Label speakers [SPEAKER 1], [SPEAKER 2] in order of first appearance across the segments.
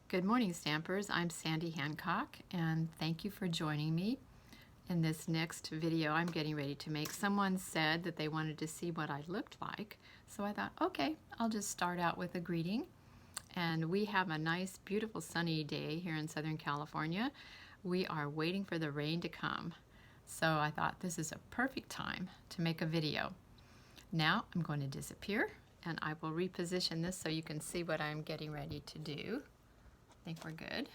[SPEAKER 1] Good morning, Stampers. I'm Sandy Hancock, and thank you for joining me in this next video I'm getting ready to make. Someone said that they wanted to see what I looked like, so I thought, okay, I'll just start out with a greeting. And we have a nice, beautiful sunny day here in Southern California. We are waiting for the rain to come, so I thought this is a perfect time to make a video. Now I'm going to disappear, and I will reposition this so you can see what I'm getting ready to do. I think we're good.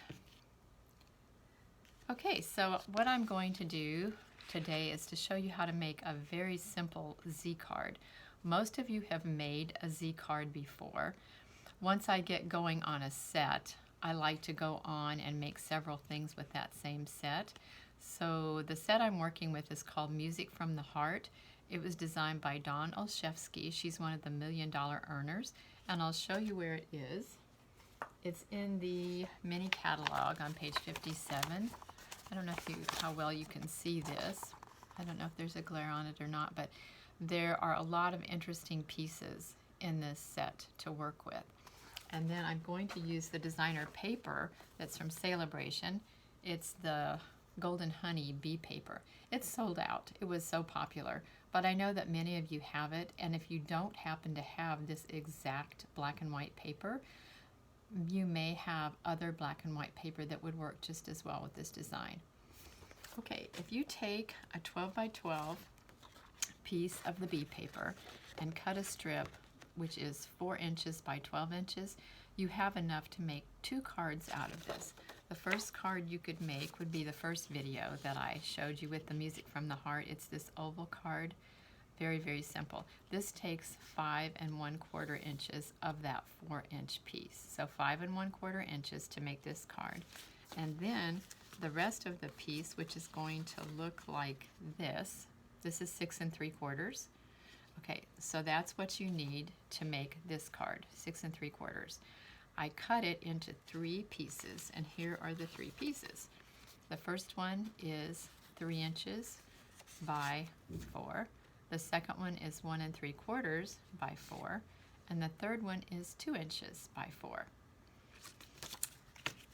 [SPEAKER 1] Okay, so what I'm going to do today is to show you how to make a very simple Z card. Most of you have made a Z card before. Once I get going on a set, I like to go on and make several things with that same set. So the set I'm working with is called Music from the Heart. It was designed by Dawn Olszewski. She's one of the $1 Million Earners, and I'll show you where it is. It's in the mini catalog on page 57. I don't know how well you can see this. I don't know if there's a glare on it or not, but there are a lot of interesting pieces in this set to work with. And then I'm going to use the designer paper that's from Celebration. It's the Golden Honey bee paper. It's sold out. It was so popular, but I know that many of you have it, and if you don't happen to have this exact black and white paper, you may have other black and white paper that would work just as well with this design. Okay, if you take a 12 by 12 piece of the bee paper and cut a strip which is 4 inches by 12 inches, you have enough to make 2 cards out of this. The first card you could make would be the first video that I showed you with the Music from the Heart. It's this oval card. Very, very simple. This takes 5 1/4 inches of that 4-inch piece. So 5 1/4 inches to make this card. And then the rest of the piece, which is going to look like this. This is 6 3/4. Okay, so that's what you need to make this card, 6 3/4. I cut it into 3 pieces, and here are the 3 pieces. The first one is 3 inches by 4. The second one is 1 3/4 by 4, and the third one is 2 inches by 4.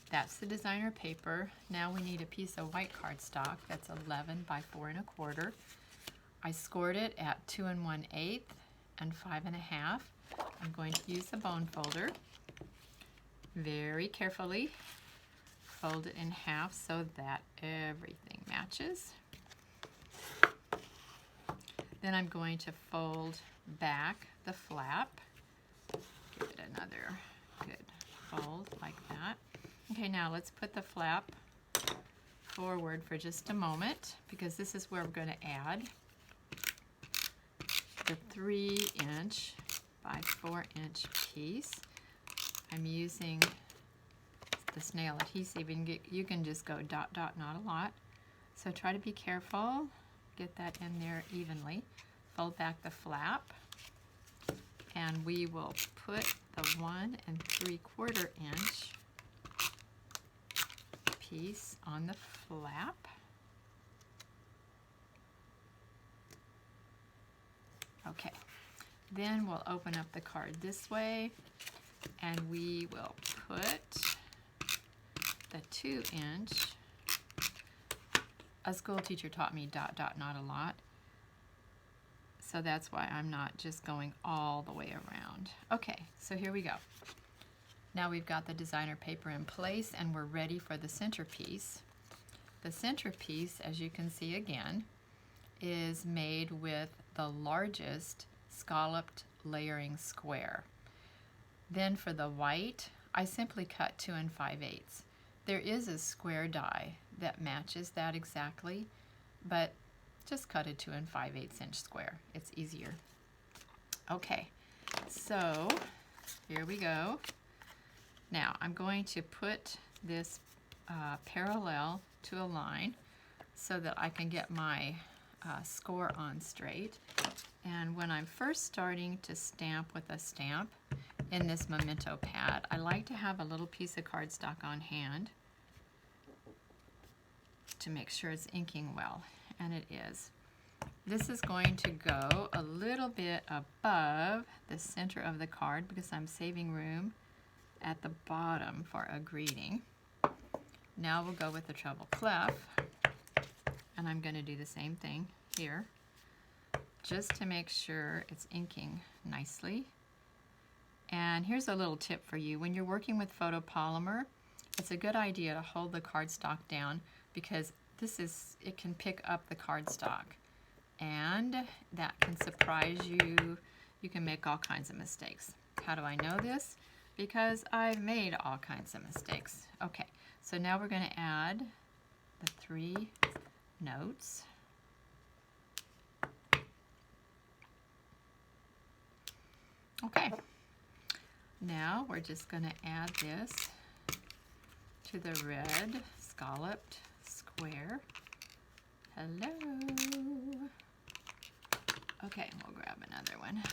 [SPEAKER 1] That's the designer paper. Now we need a piece of white cardstock that's 11 by 4 1/4. I scored it at 2 1/8 and 5 1/2. I'm going to use the bone folder. Very carefully fold it in half so that everything matches. Then I'm going to fold back the flap. Give it another good fold like that. Okay, now let's put the flap forward for just a moment, because this is where we're going to add the 3 inch by 4 inch piece. I'm using the snail adhesive, and you can just go dot, dot, not a lot. So try to be careful. Get that in there evenly. Fold back the flap, and we will put the 1 3/4 inch piece on the flap. Okay, then we'll open up the card this way, and we will put the 2 inch. A school teacher taught me dot, dot, not a lot. So that's why I'm not just going all the way around. Okay, so here we go. Now we've got the designer paper in place, and we're ready for the centerpiece. The centerpiece, as you can see again, is made with the largest scalloped layering square. Then for the white, I simply cut 2 5/8. There is a square die that matches that exactly, but just cut a 2 5/8 inch square. It's easier. Okay, so here we go. Now I'm going to put this parallel to a line so that I can get my score on straight. And when I'm first starting to stamp with a stamp in this memento pad, I like to have a little piece of cardstock on hand to make sure it's inking well, and it is. This is going to go a little bit above the center of the card because I'm saving room at the bottom for a greeting. Now we'll go with the treble clef, and I'm going to do the same thing here, just to make sure it's inking nicely. And here's a little tip for you. When you're working with photopolymer, it's a good idea to hold the cardstock down, because it can pick up the cardstock, and that can surprise you. You can make all kinds of mistakes. How do I know this? Because I've made all kinds of mistakes. Okay, so now we're going to add the 3 notes. Okay, now we're just going to add this to the red scalloped square. Hello. Okay, we'll grab another one.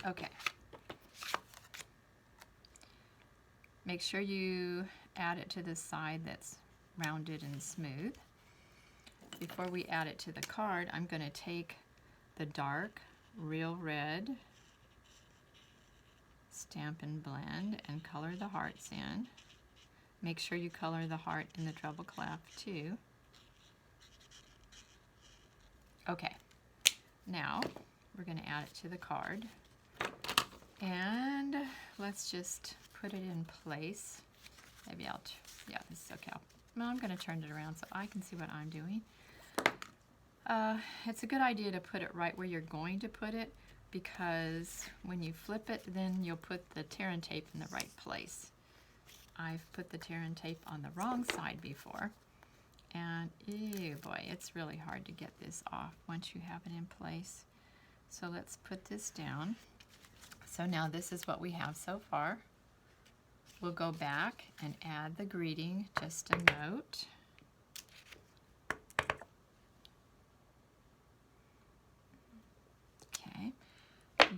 [SPEAKER 1] Okay. Make sure you add it to the side that's rounded and smooth. Before we add it to the card, I'm going to take the dark Real Red Stampin' Blend and color the hearts in. Make sure you color the heart in the treble clef too. Okay, now we're going to add it to the card, and let's just put it in place. Maybe yeah, this is okay. Well, I'm going to turn it around so I can see what I'm doing. It's a good idea to put it right where you're going to put it, because when you flip it, then you'll put the tear and tape in the right place. I've put the tear and tape on the wrong side before, and ew boy, it's really hard to get this off once you have it in place. So let's put this down. So now this is what we have so far. We'll go back and add the greeting, just a note. Okay,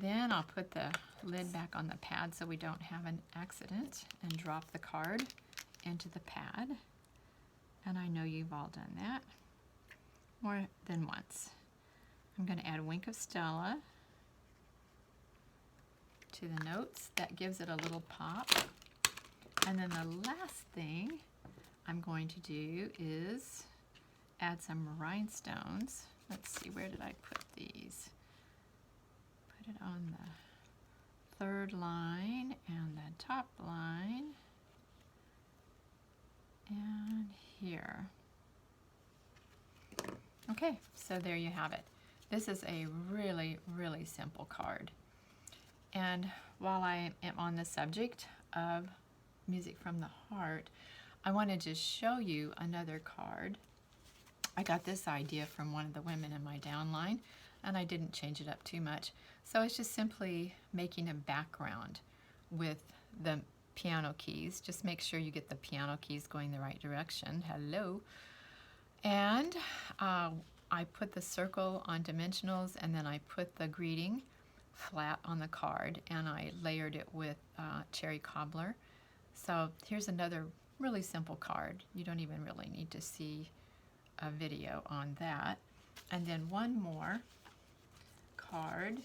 [SPEAKER 1] then I'll put the lid back on the pad so we don't have an accident, and drop the card into the pad. And I know you've all done that more than once. I'm going to add a wink of Stella to the notes. That gives it a little pop. And then the last thing I'm going to do is add some rhinestones. Let's see, where did I put these? Put it on the 3rd line and the top line, and here. Okay, so there you have it. This is a really, really simple card. And while I am on the subject of music from the heart, I want to just show you another card. I got this idea from one of the women in my downline, and I didn't change it up too much. So it's just simply making a background with the piano keys. Just make sure you get the piano keys going the right direction. Hello. And I put the circle on dimensionals, and then I put the greeting flat on the card, and I layered it with cherry cobbler. So here's another really simple card. You don't even really need to see a video on that. And then one more card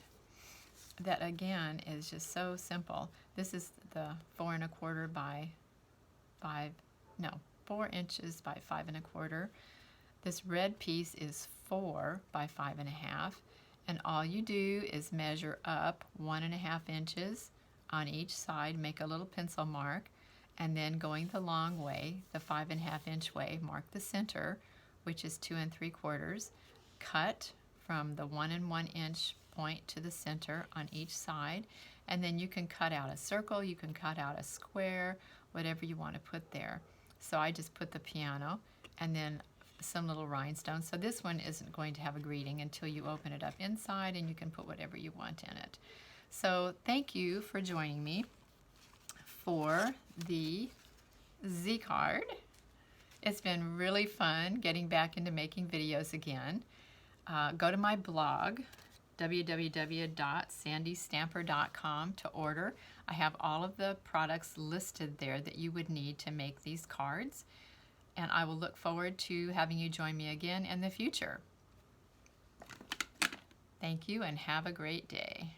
[SPEAKER 1] that again is just so simple. This is the 4 1/4 by 4 inches by 5 1/4. This red piece is 4 by 5 1/2, and all you do is measure up 1 1/2 inches on each side, make a little pencil mark, and then going the long way, the 5 1/2 inch way, mark the center, which is 2 3/4, cut from the 1 1 inch point to the center on each side, and then you can cut out a circle, you can cut out a square, whatever you want to put there. So I just put the piano and then some little rhinestones. So this one isn't going to have a greeting until you open it up inside, and you can put whatever you want in it. So thank you for joining me for the Z card. It's been really fun getting back into making videos again. Go to my blog, www.sandystamper.com, to order. I have all of the products listed there that you would need to make these cards, and I will look forward to having you join me again in the future. Thank you, and have a great day.